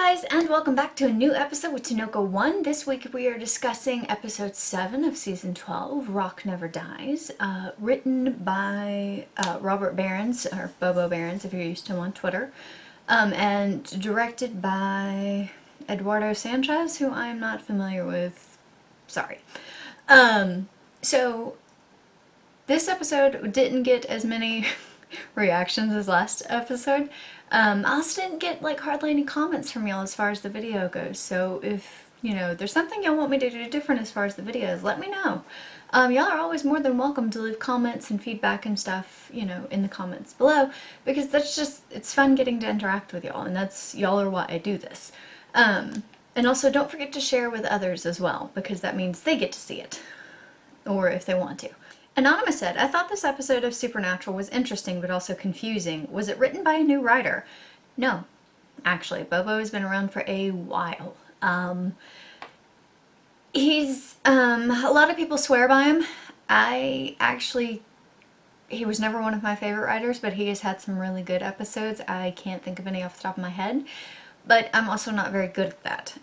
Hi guys, and welcome back to a new episode with Tanoka 1. This week we are discussing episode 7 of season 12, Rock Never Dies, written by Robert Behrens, or Bobo Behrens if you're used to him on Twitter, and directed by Eduardo Sanchez, who I am not familiar with. Sorry. So this episode didn't get as many reactions as last episode. I also didn't get hardly any comments from y'all as far as the video goes, so if there's something y'all want me to do different as far as the videos, let me know. Y'all are always more than welcome to leave comments and feedback and stuff, in the comments below, because it's fun getting to interact with y'all, and y'all are why I do this. And also don't forget to share with others as well, because that means they get to see it, or if they want to. Anonymous said, I thought this episode of Supernatural was interesting but also confusing. Was it written by a new writer? No. Actually, Bobo has been around for a while. A lot of people swear by him. He was never one of my favorite writers, but he has had some really good episodes. I can't think of any off the top of my head, but I'm also not very good at that.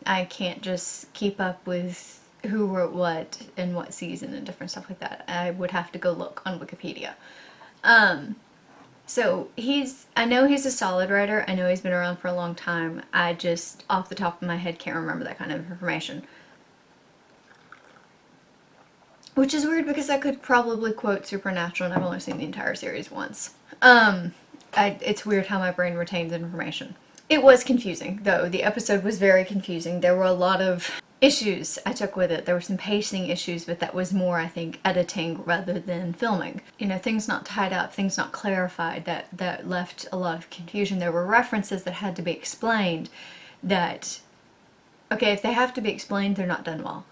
I can't just keep up with who wrote what and what season and different stuff like that. I would have to go look on Wikipedia. So I know he's a solid writer. I know he's been around for a long time. I just, off the top of my head, can't remember that kind of information. Which is weird because I could probably quote Supernatural and I've only seen the entire series once. It's weird how my brain retains information. It was confusing, though. The episode was very confusing. There were a lot of issues I took with it. There were some pacing issues, but that was more, I think, editing rather than filming. Things not tied up, things not clarified, that left a lot of confusion. There were references that had to be explained that, okay, if they have to be explained, they're not done well.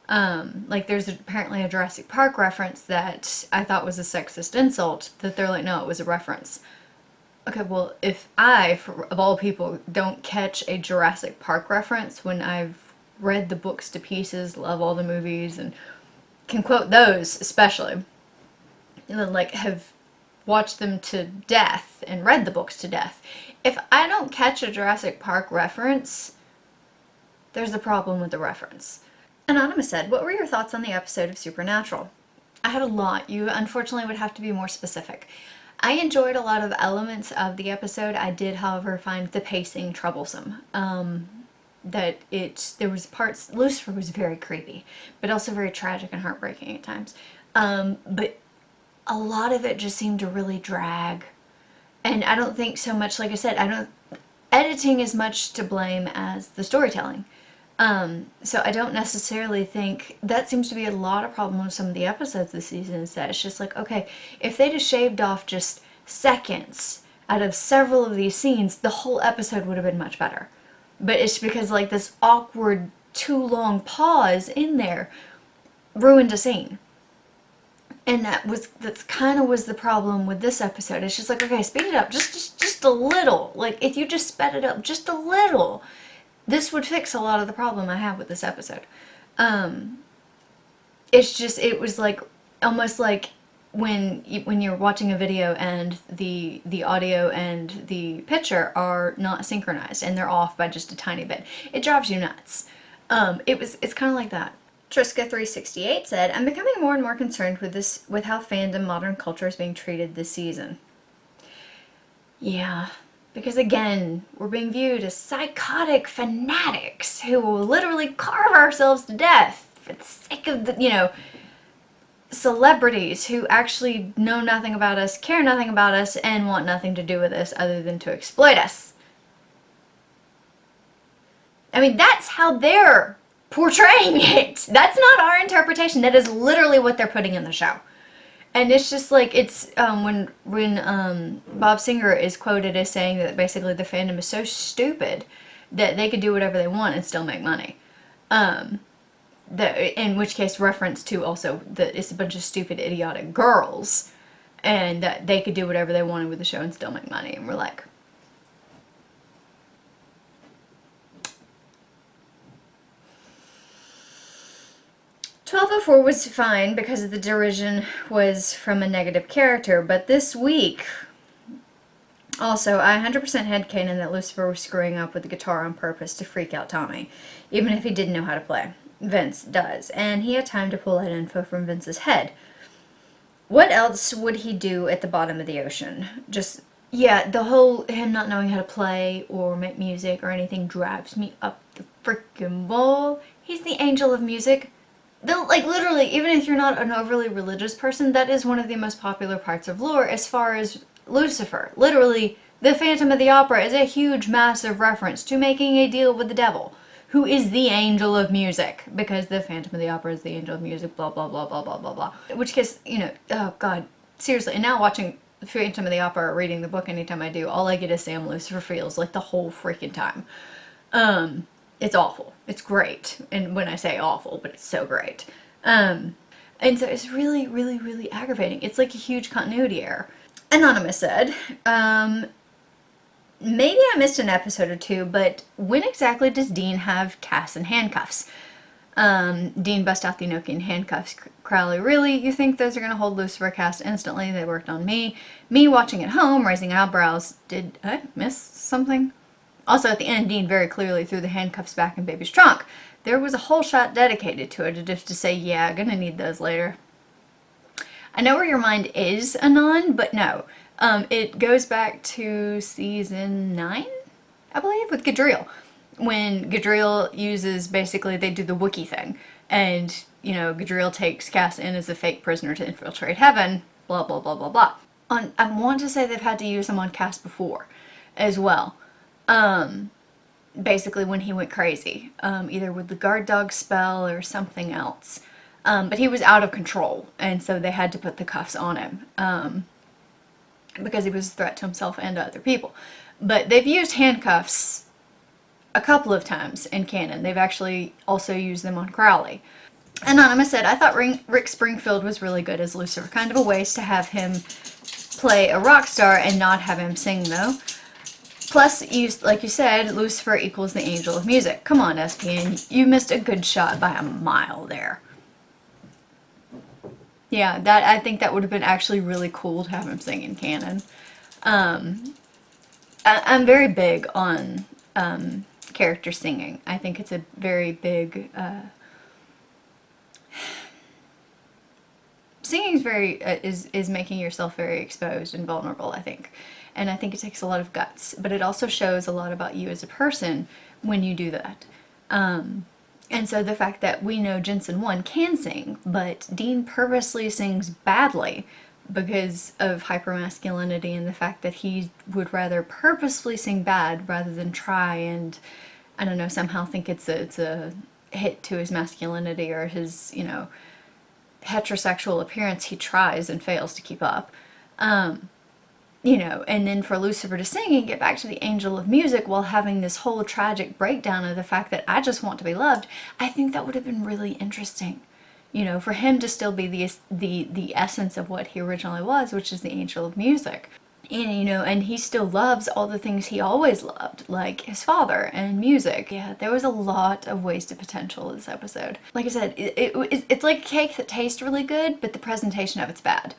There's apparently a Jurassic Park reference that I thought was a sexist insult, that they're like, no, it was a reference. Okay, well, if I, of all people, don't catch a Jurassic Park reference when I've read the books to pieces, love all the movies, and can quote those especially, and then have watched them to death and read the books to death. If I don't catch a Jurassic Park reference, there's a problem with the reference. Anonymous said, what were your thoughts on the episode of Supernatural? I had a lot. You unfortunately would have to be more specific. I enjoyed a lot of elements of the episode. I did, however, find the pacing troublesome. There was parts, Lucifer was very creepy, but also very tragic and heartbreaking at times. But a lot of it just seemed to really drag. And I don't think so much, like I said, editing is much to blame as the storytelling. So I don't necessarily think, that seems to be a lot of problem with some of the episodes this season, is that it's just like, okay, if they just shaved off just seconds out of several of these scenes, the whole episode would have been much better. But it's because this awkward, too long pause in there ruined a scene. And that's kind of was the problem with this episode. It's just like, okay, speed it up just a little. If you just sped it up just a little, this would fix a lot of the problem I have with this episode. It was almost like when you're watching a video and the audio and the picture are not synchronized and they're off by just a tiny bit. It drives you nuts. It's kind of like that. Triska368 said, I'm becoming more and more concerned with how fandom modern culture is being treated this season. Yeah. Because again, we're being viewed as psychotic fanatics who will literally carve ourselves to death for the sake of celebrities who actually know nothing about us, care nothing about us, and want nothing to do with us other than to exploit us. I mean, that's how they're portraying it. That's not our interpretation. That is literally what they're putting in the show. And it's just when Bob Singer is quoted as saying that basically the fandom is so stupid that they could do whatever they want and still make money. In which case reference to also that it's a bunch of stupid, idiotic girls, and that they could do whatever they wanted with the show and still make money. And we're like, 1204 was fine because the derision was from a negative character, but this week Also, I 100% headcanon that Lucifer was screwing up with the guitar on purpose to freak out Tommy, even if he didn't know how to play. Vince does, and he had time to pull that info from Vince's head. What else would he do at the bottom of the ocean? Just, yeah, the whole him not knowing how to play or make music or anything drives me up the freaking wall. He's the angel of music. Like, literally, even if you're not an overly religious person, that is one of the most popular parts of lore as far as Lucifer. Literally, the Phantom of the Opera is a huge, massive reference to making a deal with the devil, who is the angel of music, because the Phantom of the Opera is the angel of music, blah, blah, blah, blah, blah, blah, blah. Which gets, you know, oh god, seriously, and now watching Phantom of the Opera or reading the book anytime I do, all I get is Sam Lucifer feels like the whole freaking time. It's awful. It's great. And when I say awful, but it's so great. And so it's really, really, really aggravating. It's like a huge continuity error. Anonymous said, maybe I missed an episode or two, but when exactly does Dean have Cass in handcuffs? Dean busts out the Enochian handcuffs. Crowley, really? You think those are going to hold Lucifer Cass instantly? They worked on me. Me watching at home, raising eyebrows. Did I miss something? Also, at the end, Dean very clearly threw the handcuffs back in Baby's trunk. There was a whole shot dedicated to it, as if to say, yeah, gonna need those later. I know where your mind is, Anon, but no. It goes back to season 9, I believe, with Gadriel. When Gadriel uses, basically, they do the Wookiee thing. And, you know, Gadriel takes Cass in as a fake prisoner to infiltrate heaven, blah, blah, blah, blah, blah. I want to say they've had to use him on Cass before, as well. Basically when he went crazy, either with the guard dog spell or something else. But he was out of control, and so they had to put the cuffs on him, because he was a threat to himself and to other people. But they've used handcuffs a couple of times in canon. They've actually also used them on Crowley. Anonymous said, I thought Rick Springfield was really good as Lucifer. Kind of a waste to have him play a rock star and not have him sing, though. Plus, like you said, Lucifer equals the angel of music. Come on, SPN, you missed a good shot by a mile there. Yeah, I think that would have been actually really cool to have him sing in canon. I'm very big on character singing. I think it's a very big... singing is making yourself very exposed and vulnerable, I think. And I think it takes a lot of guts, but it also shows a lot about you as a person when you do that. And so the fact that we know Jensen 1 can sing, but Dean purposely sings badly because of hypermasculinity and the fact that he would rather purposefully sing bad rather than try and, I don't know, somehow think it's a hit to his masculinity or his, you know, heterosexual appearance. He tries and fails to keep up. You know, and then for Lucifer to sing and get back to the angel of music while having this whole tragic breakdown of the fact that I just want to be loved, I think that would have been really interesting. You know, for him to still be the essence of what he originally was, which is the angel of music. And, you know, and he still loves all the things he always loved, like his father and music. Yeah, there was a lot of wasted potential in this episode. Like I said, it's like a cake that tastes really good, but the presentation of it's bad.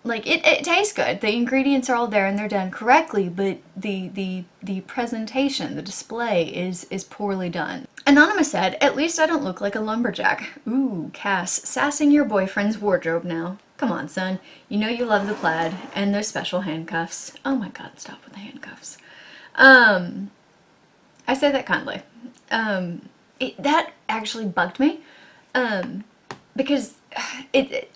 Like, it tastes good. The ingredients are all there and they're done correctly, but the presentation, the display is poorly done. Anonymous said, at least I don't look like a lumberjack. Ooh, Cass, sassing your boyfriend's wardrobe now. Come on, son. You know you love the plaid and those special handcuffs. Oh my god, stop with the handcuffs. I say that kindly. That actually bugged me. Because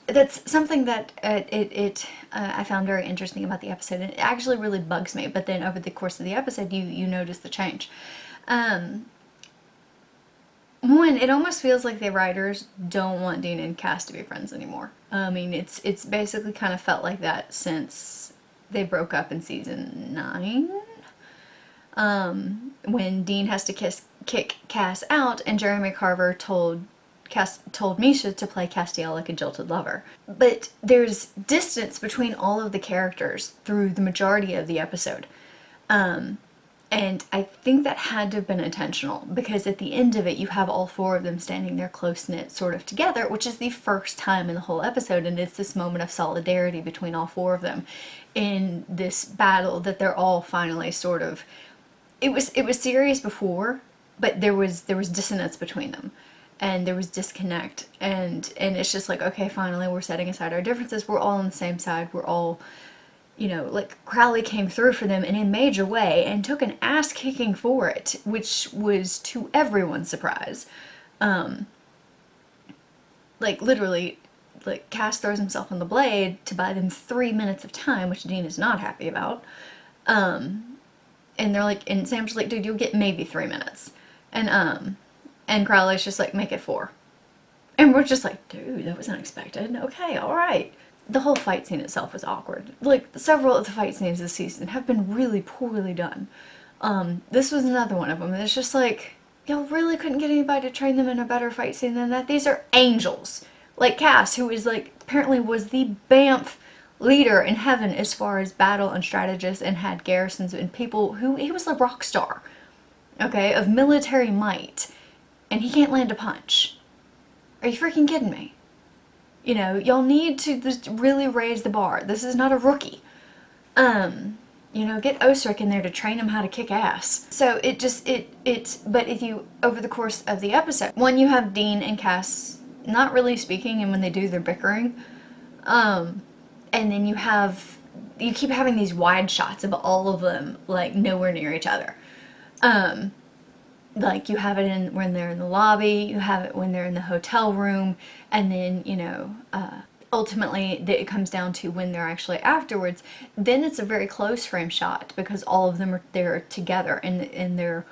that's something that I found very interesting about the episode. It actually really bugs me, but then over the course of the episode, you notice the change. One, it almost feels like the writers don't want Dean and Cass to be friends anymore. I mean, it's basically kind of felt like that since they broke up in season 9. When Dean has to kick Cass out, and Jeremy Carver told Misha to play Castiel like a jilted lover. But there's distance between all of the characters through the majority of the episode. And And I think that had to have been intentional, because at the end of it, you have all four of them standing there close-knit sort of together, which is the first time in the whole episode, and it's this moment of solidarity between all four of them in this battle that they're all finally sort of... It was serious before, but there was dissonance between them, and there was disconnect, and it's just like, okay, finally we're setting aside our differences, we're all on the same side, we're all... You know, like, Crowley came through for them in a major way and took an ass kicking for it, which was to everyone's surprise. Like, literally, like, Cass throws himself on the blade to buy them 3 minutes of time, which Dean is not happy about. And they're like, and Sam's like, dude, you'll get maybe 3 minutes. And Crowley's just like, make it 4. And we're just like, dude, that was unexpected. Okay, alright. The whole fight scene itself was awkward. Like, several of the fight scenes this season have been really poorly done. This was another one of them. It's just like, y'all really couldn't get anybody to train them in a better fight scene than that? These are angels. Like Cass, who is like, apparently was the BAMF leader in heaven as far as battle and strategists, and had garrisons and people who, he was the rock star, okay, of military might. And he can't land a punch. Are you freaking kidding me? You know, y'all need to just really raise the bar. This is not a rookie. You know, get Osric in there to train him how to kick ass. So but if you, over the course of the episode, one, you have Dean and Cass not really speaking, and when they do, they're bickering. And then you keep having these wide shots of all of them, like, nowhere near each other. Like, you have it when they're in the lobby, you have it when they're in the hotel room, and then, you know, ultimately it comes down to when they're actually afterwards. Then it's a very close frame shot, because all of them are there together, and they're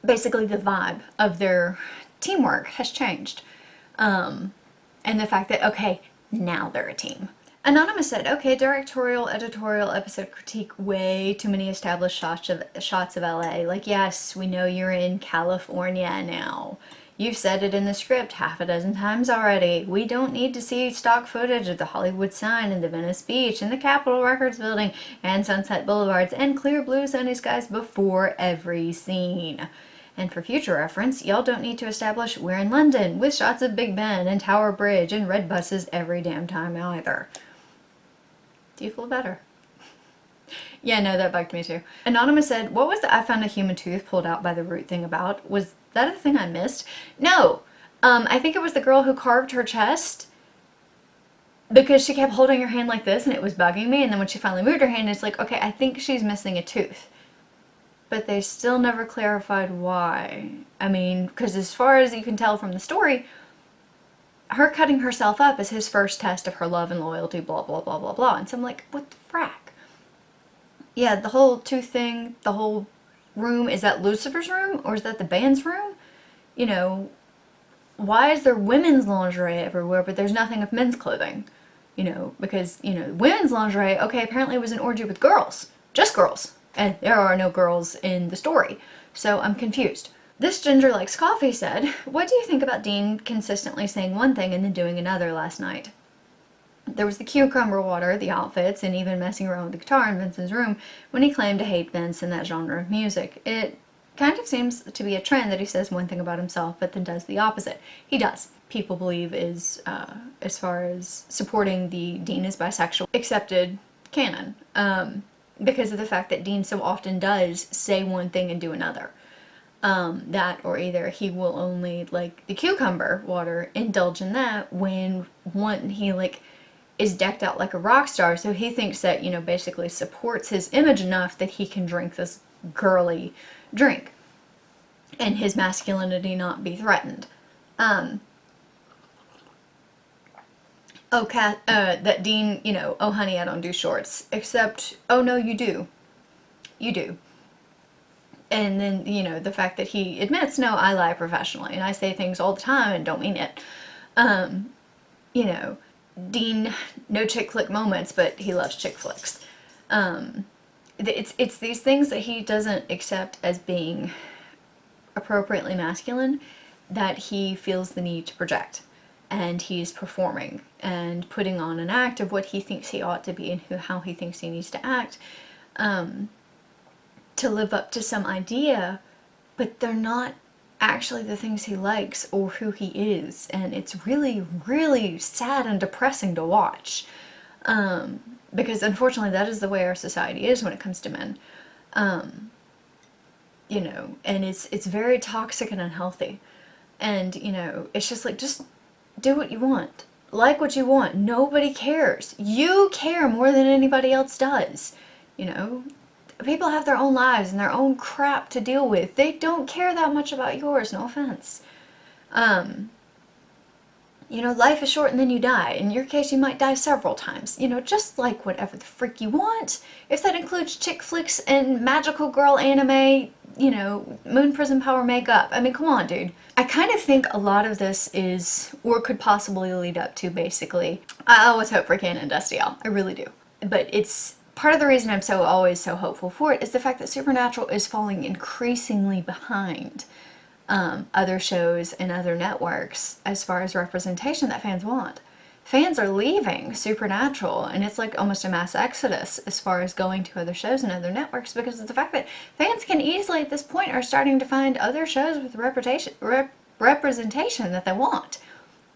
basically, the vibe of their teamwork has changed. And the fact that, okay, now they're a team. Anonymous said, okay, directorial, editorial, episode critique, way too many established shots of LA. Like, yes, we know you're in California now. You've said it in the script half a dozen times already. We don't need to see stock footage of the Hollywood sign and the Venice Beach and the Capitol Records building and Sunset Boulevards and clear blue sunny skies before every scene. And for future reference, y'all don't need to establish we're in London with shots of Big Ben and Tower Bridge and red buses every damn time either. Do you feel better? Yeah, no, that bugged me too. Anonymous said, what was the I found a human tooth pulled out by the root thing about? Was that a thing I missed? No. I think it was the girl who carved her chest, because she kept holding her hand like this and it was bugging me, and then when she finally moved her hand, it's like, okay, I think she's missing a tooth. But they still never clarified why. I mean, because as far as you can tell from the story, her cutting herself up is his first test of her love and loyalty, blah, blah, blah, blah, blah. And so I'm like, what the frack? Yeah, the whole tooth thing, the whole room, is that Lucifer's room? Or is that the band's room? You know, why is there women's lingerie everywhere, but there's nothing of men's clothing? You know, because, you know, women's lingerie, okay, apparently it was an orgy with girls. Just girls. And there are no girls in the story. So I'm confused. This Ginger Likes Coffee said, what do you think about Dean consistently saying one thing and then doing another last night? There was the cucumber water, the outfits, and even messing around with the guitar in Vince's room when he claimed to hate Vince and that genre of music. It kind of seems to be a trend that he says one thing about himself but then does the opposite. He does. People believe is, as far as supporting the Dean is bisexual, accepted canon. Because of the fact that Dean so often does say one thing and do another. That, or either he will only, like the cucumber water, indulge in that when he, like, is decked out like a rock star, so he thinks that, you know, basically supports his image enough that he can drink this girly drink and his masculinity not be threatened. That Dean, you know, oh honey, I don't do shorts, except, oh no, you do. You do. And then, you know, the fact that he admits, no, I lie professionally, and I say things all the time and don't mean it. You know, Dean, no chick flick moments, but he loves chick flicks. It's these things that he doesn't accept as being appropriately masculine that he feels the need to project. And he's performing and putting on an act of what he thinks he ought to be and how he thinks he needs to act. to live up to some idea, but they're not actually the things he likes or who he is, and it's really, really sad and depressing to watch. Because unfortunately that is the way our society is when it comes to men. You know, and it's very toxic and unhealthy. And, you know, it's just like, just do what you want. Like what you want. Nobody cares. You care more than anybody else does. You know, people have their own lives and their own crap to deal with. They don't care that much about yours, no offense. You know, life is short and then you die. In your case, you might die several times. You know, just like whatever the frick you want. If that includes chick flicks and magical girl anime, you know, moon prison power makeup. I mean, come on, dude. I kind of think a lot of this is, or could possibly lead up to, basically, I always hope for Canon Destiel. I really do. But it's part of the reason I'm always so hopeful for it is the fact that Supernatural is falling increasingly behind other shows and other networks as far as representation that fans want. Fans are leaving Supernatural, and it's like almost a mass exodus as far as going to other shows and other networks because of the fact that fans can easily at this point are starting to find other shows with representation that they want.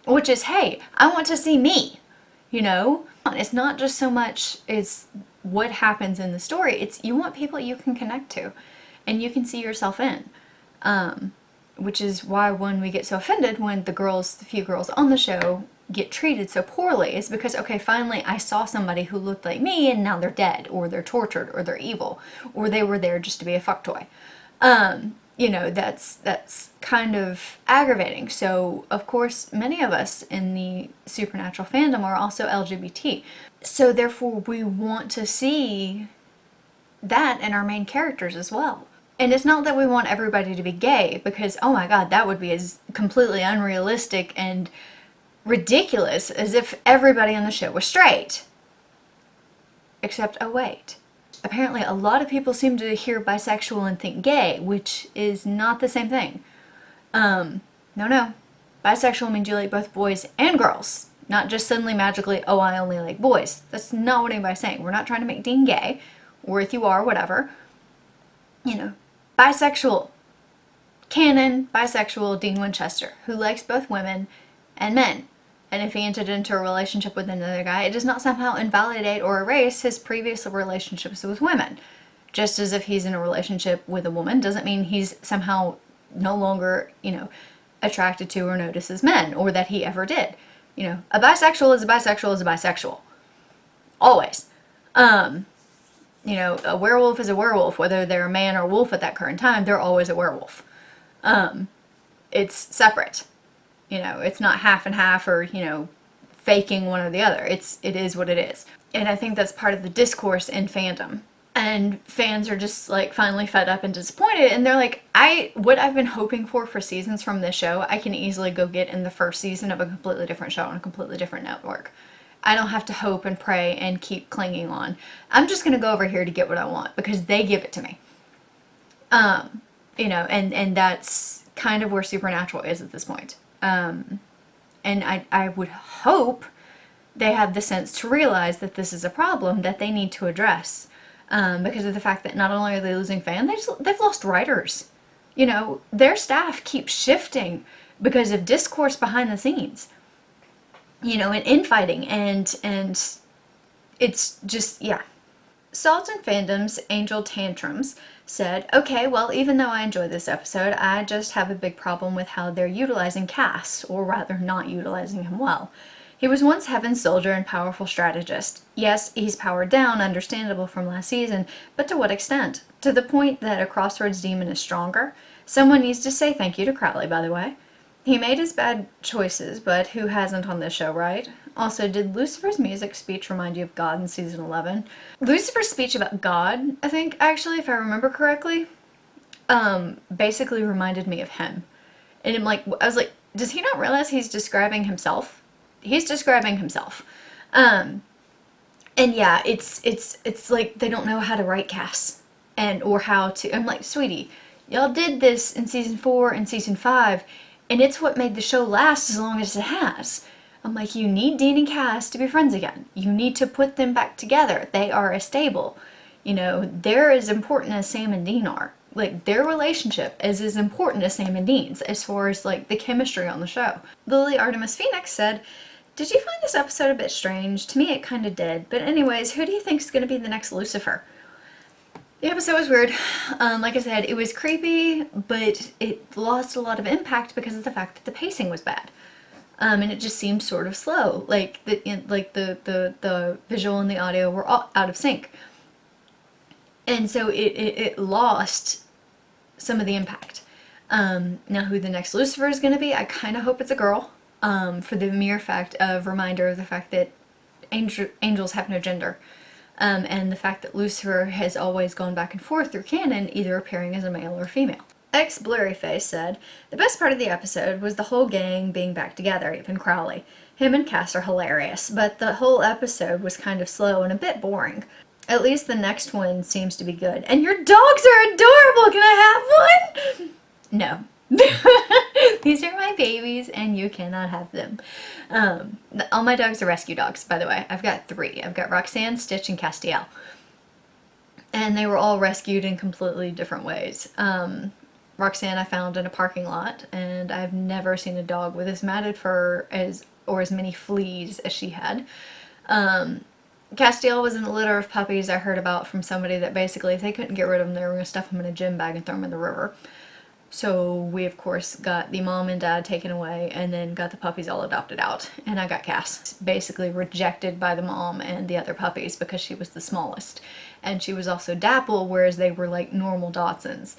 Which is, hey, I want to see me, you know? It's not just so much is what happens in the story, it's you want people you can connect to and you can see yourself in. Which is why when we get so offended when the few girls on the show get treated so poorly, is because, okay, finally I saw somebody who looked like me and now they're dead, or they're tortured, or they're evil, or they were there just to be a fuck toy. You know, that's kind of aggravating. So, of course, many of us in the Supernatural fandom are also LGBT. So, therefore, we want to see that in our main characters as well. And it's not that we want everybody to be gay, because, oh my god, that would be as completely unrealistic and ridiculous as if everybody on the show was straight. Except, oh wait. Apparently a lot of people seem to hear bisexual and think gay, which is not the same thing. No. Bisexual means you like both boys and girls. Not just suddenly magically, oh, I only like boys. That's not what anybody's saying. We're not trying to make Dean gay, or if you are, whatever. You know, bisexual. Canon, bisexual Dean Winchester, who likes both women and men. And if he entered into a relationship with another guy, it does not somehow invalidate or erase his previous relationships with women. Just as if he's in a relationship with a woman doesn't mean he's somehow no longer, you know, attracted to or notices men, or that he ever did. You know, a bisexual is a bisexual is a bisexual. Always. You know, a werewolf is a werewolf, whether they're a man or wolf at that current time, they're always a werewolf. It's separate. You know, it's not half and half, or, you know, faking one or the other. It is what it is. And I think that's part of the discourse in fandom. And fans are just, like, finally fed up and disappointed, and they're like, what I've been hoping for seasons from this show, I can easily go get in the first season of a completely different show on a completely different network. I don't have to hope and pray and keep clinging on. I'm just going to go over here to get what I want, because they give it to me. You know, and that's kind of where Supernatural is at this point. And I would hope they have the sense to realize that this is a problem that they need to address. Because of the fact that not only are they losing fans, they've lost writers. You know, their staff keeps shifting because of discourse behind the scenes. You know, and infighting, and it's just, yeah. Salt and Fandom's Angel Tantrums said, okay, well, even though I enjoy this episode, I just have a big problem with how they're utilizing Cass, or rather not utilizing him well. He was once Heaven's soldier and powerful strategist. Yes, he's powered down, understandable from last season, but to what extent? To the point that a Crossroads demon is stronger? Someone needs to say thank you to Crowley, by the way. He made his bad choices, but who hasn't on this show, right? Also, did Lucifer's music speech remind you of God in season 11? Lucifer's speech about God, I think, actually, if I remember correctly, basically reminded me of him. And I was like, does he not realize he's describing himself? He's describing himself. And yeah, it's like they don't know how to write Cass, or how to, I'm like, sweetie, y'all did this in season 4 and season 5, and it's what made the show last as long as it has. I'm like, you need Dean and Cass to be friends again. You need to put them back together. They are a stable. You know, they're as important as Sam and Dean are. Like, their relationship is as important as Sam and Dean's as far as, like, the chemistry on the show. Lily Artemis Phoenix said, "Did you find this episode a bit strange? To me, it kind of did. But anyways, who do you think is going to be the next Lucifer?" The episode was weird. Like I said, it was creepy, but it lost a lot of impact because of the fact that the pacing was bad. And it just seemed sort of slow. Like the visual and the audio were all out of sync. And so it lost some of the impact. Now who the next Lucifer is going to be, I kind of hope it's a girl. For the mere fact of reminder of the fact that angels have no gender. And the fact that Lucifer has always gone back and forth through canon, either appearing as a male or female. X Blurryface said, "The best part of the episode was the whole gang being back together, even Crowley. Him and Cass are hilarious, but the whole episode was kind of slow and a bit boring. At least the next one seems to be good. And your dogs are adorable! Can I have one?" No. These are my babies and you cannot have them. All my dogs are rescue dogs, by the way. I've got 3. I've got Roxanne, Stitch, and Castiel. And they were all rescued in completely different ways. Roxanne I found in a parking lot, and I've never seen a dog with as matted fur or as many fleas as she had. Castiel was in a litter of puppies I heard about from somebody that basically, if they couldn't get rid of them, they were going to stuff them in a gym bag and throw them in the river. So we, of course, got the mom and dad taken away and then got the puppies all adopted out. And I got Cass, basically rejected by the mom and the other puppies because she was the smallest. And she was also dapple, whereas they were like normal Dachshunds.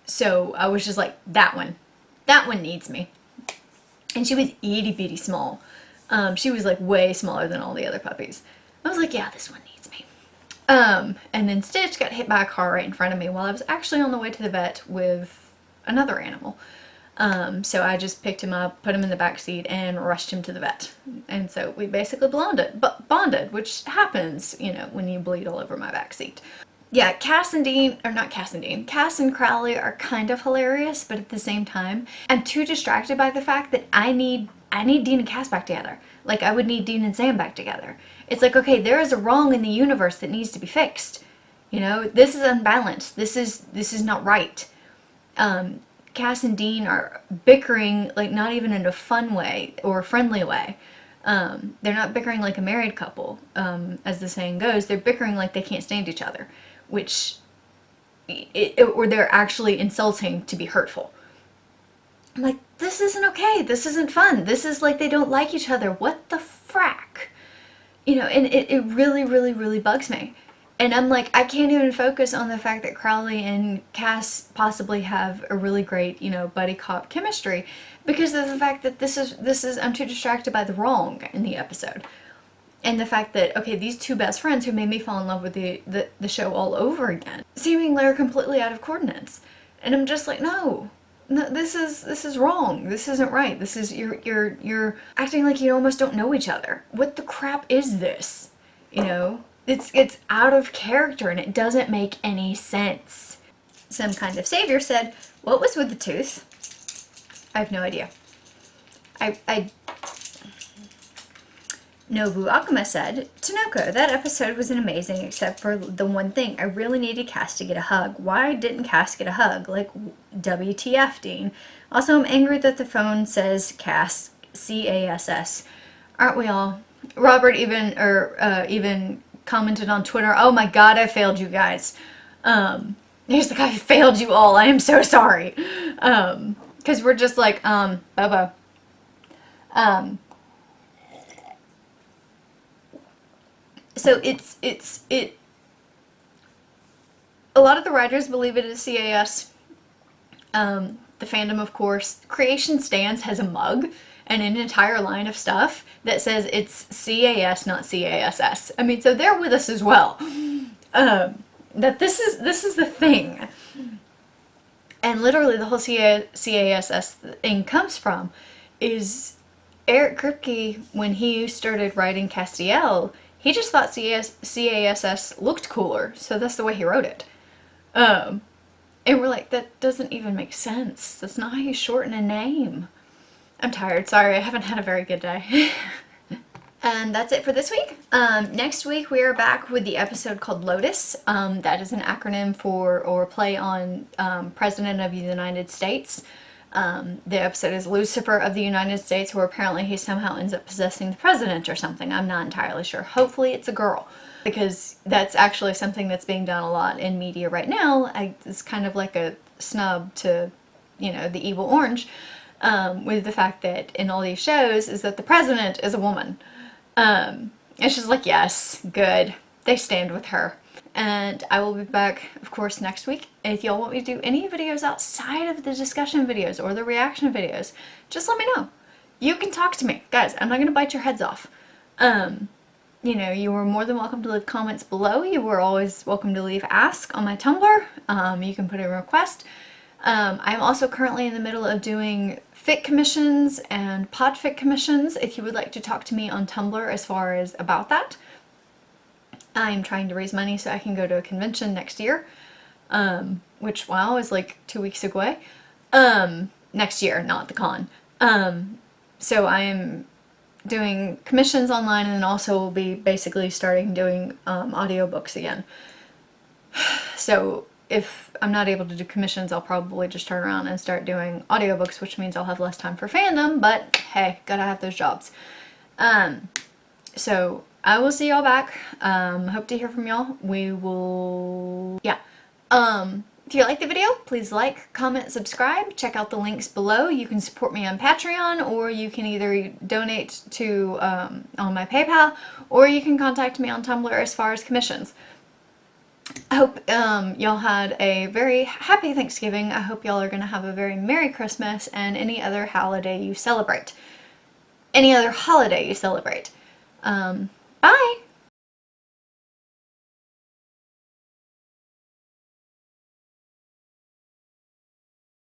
So I was just like, that one needs me. And she was itty bitty small. She was like way smaller than all the other puppies. I was like, yeah, this one needs me. And then Stitch got hit by a car right in front of me while I was actually on the way to the vet with another animal. So I just picked him up, put him in the back seat, and rushed him to the vet. And so we basically bonded, which happens, you know, when you bleed all over my back seat. Yeah, Cass and Crowley are kind of hilarious, but at the same time, I'm too distracted by the fact that I need Dean and Cass back together. Like, I would need Dean and Sam back together. It's like, okay, there is a wrong in the universe that needs to be fixed. You know, this is unbalanced. This is not right. Cass and Dean are bickering, like, not even in a fun way or a friendly way. They're not bickering like a married couple, as the saying goes. They're bickering like they can't stand each other, which, or they're actually insulting to be hurtful. I'm like, this isn't okay. This isn't fun. This is like they don't like each other. What the frack? You know, and it really, really, really bugs me. And I'm like, I can't even focus on the fact that Crowley and Cass possibly have a really great, you know, buddy cop chemistry because of the fact that this is I'm too distracted by the wrong in the episode. And the fact that, okay, these two best friends who made me fall in love with the show all over again, seemingly are completely out of coordinates. And I'm just like, no, this is wrong. This isn't right. This is, you're acting like you almost don't know each other. What the crap is this? You know? It's out of character and it doesn't make any sense. Some kind of savior said, "What was with the tooth?" I have no idea. Nobu Akuma said, "Tanoko, that episode was amazing except for the one thing. I really needed Cass to get a hug. Why didn't Cass get a hug? Like, WTF, Dean? Also, I'm angry that the phone says Cass, C-A-S-S. Aren't we all? Robert even commented on Twitter, "Oh my god, I failed you guys." Here's the guy who failed you all. I am so sorry. Because we're just like, Bobo. So it a lot of the writers believe it is CAS. The fandom, of course. Creation Stands has a mug and an entire line of stuff that says it's CAS, not CASS. I mean, so they're with us as well. That this is the thing. And literally the whole CASS thing comes from is Eric Kripke, when he started writing Castiel, he just thought CASS looked cooler, so that's the way he wrote it. And we're like, that doesn't even make sense. That's not how you shorten a name. I'm tired, sorry, I haven't had a very good day. And that's it for this week. Next week we are back with the episode called Lotus. That is an acronym for, or play on, President of the United States. The episode is Lucifer of the United States, where apparently he somehow ends up possessing the president or something. I'm not entirely sure. Hopefully it's a girl, because that's actually something that's being done a lot in media right now. It's kind of like a snub to, the evil orange, with the fact that in all these shows is that the president is a woman. It's just like, yes, good. They stand with her. And I will be back, of course, next week. If y'all want me to do any videos outside of the discussion videos or the reaction videos, just let me know. You can talk to me. Guys, I'm not going to bite your heads off. You are more than welcome to leave comments below. You are always welcome to leave ask on my Tumblr. You can put in a request. I'm also currently in the middle of doing fic commissions and podfic commissions if you would like to talk to me on Tumblr as far as about that. I'm trying to raise money so I can go to a convention next year, which, wow, is like 2 weeks away. Next year, not the con. So I am doing commissions online, and then also will be basically starting doing audiobooks again. So if I'm not able to do commissions, I'll probably just turn around and start doing audiobooks, which means I'll have less time for fandom, but hey, gotta have those jobs. So I will see y'all back. Hope to hear from y'all. We will, yeah. If you like the video, please like, comment, subscribe. Check out the links below. You can support me on Patreon, or you can either donate to on my PayPal, or you can contact me on Tumblr as far as commissions. I hope y'all had a very happy Thanksgiving. I hope y'all are going to have a very Merry Christmas and any other holiday you celebrate. Bye!